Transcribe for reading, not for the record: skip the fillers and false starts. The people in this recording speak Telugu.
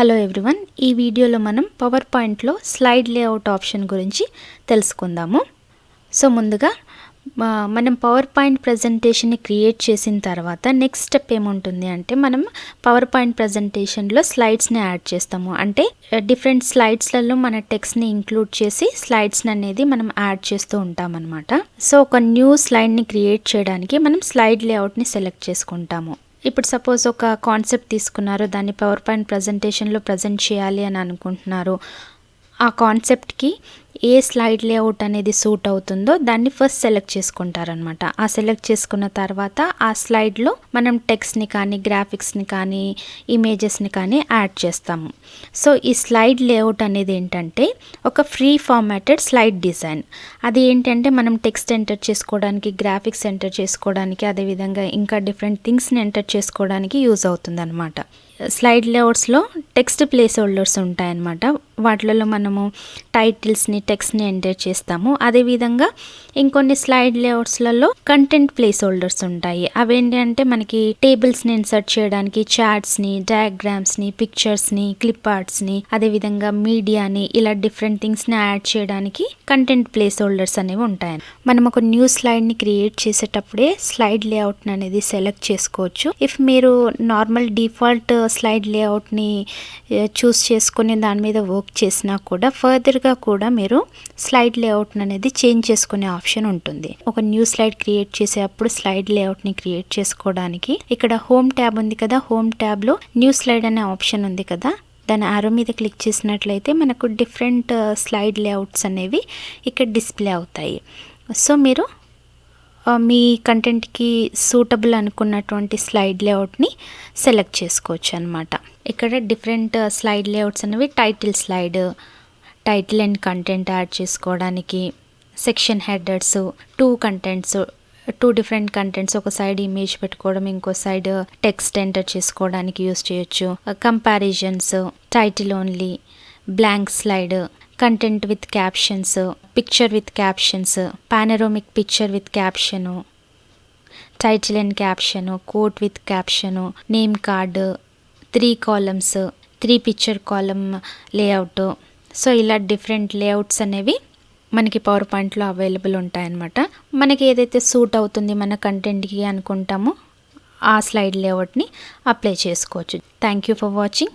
హలో ఎవ్రీవన్, ఈ వీడియోలో మనం పవర్ పాయింట్లో స్లైడ్ లేఅవుట్ ఆప్షన్ గురించి తెలుసుకుందాము. సో ముందుగా మనం పవర్ పాయింట్ ప్రజెంటేషన్ని క్రియేట్ చేసిన తర్వాత నెక్స్ట్ స్టెప్ ఏముంటుంది అంటే మనం పవర్ పాయింట్ ప్రజెంటేషన్లో స్లైడ్స్ని యాడ్ చేస్తాము. అంటే డిఫరెంట్ స్లైడ్స్లలో మన టెక్స్ట్ని ఇంక్లూడ్ చేసి స్లైడ్స్ని అనేది మనం యాడ్ చేస్తూ ఉంటాం అనమాట. సో ఒక న్యూ స్లైడ్ని క్రియేట్ చేయడానికి మనం స్లైడ్ లేఅవుట్ని సెలెక్ట్ చేసుకుంటాము. ఇప్పుడు సపోజ్ ఒక కాన్సెప్ట్ తీసుకున్నారు, దాన్ని పవర్ పాయింట్ ప్రజెంటేషన్లో ప్రజెంట్ చేయాలి అని అనుకుంటున్నారు. ఆ కాన్సెప్ట్కి ఏ స్లైడ్ లేఅవుట్ అనేది సూట్ అవుతుందో దాన్ని ఫస్ట్ సెలెక్ట్ చేసుకుంటారనమాట. ఆ సెలెక్ట్ చేసుకున్న తర్వాత ఆ స్లైడ్లో మనం టెక్స్ట్ని కానీ గ్రాఫిక్స్ని కానీ ఇమేజెస్ని కానీ యాడ్ చేస్తాము. సో ఈ స్లైడ్ లేఅవుట్ అనేది ఏంటంటే ఒక ఫ్రీ ఫార్మాటెడ్ స్లైడ్ డిజైన్. అది ఏంటంటే మనం టెక్స్ట్ ఎంటర్ చేసుకోవడానికి, గ్రాఫిక్స్ ఎంటర్ చేసుకోవడానికి, అదేవిధంగా ఇంకా డిఫరెంట్ థింగ్స్ని ఎంటర్ చేసుకోవడానికి యూజ్ అవుతుంది అనమాట. స్లైడ్ లేఅవుట్స్లో టెక్స్ట్ ప్లేస్ హోల్డర్స్ ఉంటాయన్నమాట. వాటిలలో మనము టైటిల్స్ని, టెక్స్ట్ని ఎంటర్ చేస్తాము. అదేవిధంగా ఇంకొన్ని స్లైడ్ లేఅవుట్స్లలో కంటెంట్ ప్లేస్ హోల్డర్స్ ఉంటాయి. అవేంటి అంటే మనకి టేబుల్స్ని ఇన్సర్ట్ చేయడానికి చార్ట్స్ని, డయాగ్రామ్స్ని, పిక్చర్స్ని, క్లిప్ ఆర్ట్స్ని, అదేవిధంగా మీడియాని, ఇలా డిఫరెంట్ థింగ్స్ని యాడ్ చేయడానికి కంటెంట్ ప్లేస్ హోల్డర్స్ అనేవి ఉంటాయి. మనం ఒక న్యూ స్లైడ్ని క్రియేట్ చేసేటప్పుడే స్లైడ్ లేఅవుట్ని అనేది సెలెక్ట్ చేసుకోవచ్చు. ఇఫ్ మీరు నార్మల్ డిఫాల్ట్ స్లైడ్ లేఅవుట్ని చూస్ చేసుకుని దాని మీద వర్క్ చేసినా కూడా ఫర్దర్గా కూడా మీరు స్లైడ్ లేఅవుట్ అనేది చేంజ్ చేసుకునే ఆప్షన్ ఉంటుంది. ఒక న్యూ స్లైడ్ క్రియేట్ చేసేటప్పుడు స్లైడ్ లేఅవుట్ని క్రియేట్ చేసుకోవడానికి ఇక్కడ హోమ్ ట్యాబ్ ఉంది కదా, హోమ్ ట్యాబ్లో న్యూ స్లైడ్ అనే ఆప్షన్ ఉంది కదా, దాని ఆరో మీద క్లిక్ చేసినట్లయితే మనకు డిఫరెంట్ స్లైడ్ లేఅవుట్స్ అనేవి ఇక్కడ డిస్ప్లే అవుతాయి. సో మీరు మీ కంటెంట్కి సూటబుల్ అనుకున్నటువంటి స్లైడ్ లేఅవుట్ని సెలెక్ట్ చేసుకోవచ్చు అనమాట. ఇక్కడ డిఫరెంట్ స్లైడ్ లేఅవుట్స్ అనేవి title slide, title and content add చేసుకోవడానికి, section headers, two different contents, ఒక సైడ్ ఇమేజ్ పెట్టుకోవడం, ఇంకో సైడ్ టెక్స్ట్ ఎంటర్ చేసుకోవడానికి యూస్ చేయొచ్చు, comparisons, title only, blank slide, content with captions, picture with captions, panoramic picture with caption, title and caption, quote with caption, name card, 3 columns, 3 picture column layout. So ఇలా డిఫరెంట్ లేఅవుట్స్ అనేవి మనకి పవర్ పాయింట్లో అవైలబుల్ ఉంటాయన్నమాట. మనకి ఏదైతే సూట్ అవుతుంది మన కంటెంట్కి అనుకుంటామో ఆ స్లైడ్ లేఅవుట్ని అప్లై చేసుకోవచ్చు. Thank you for watching.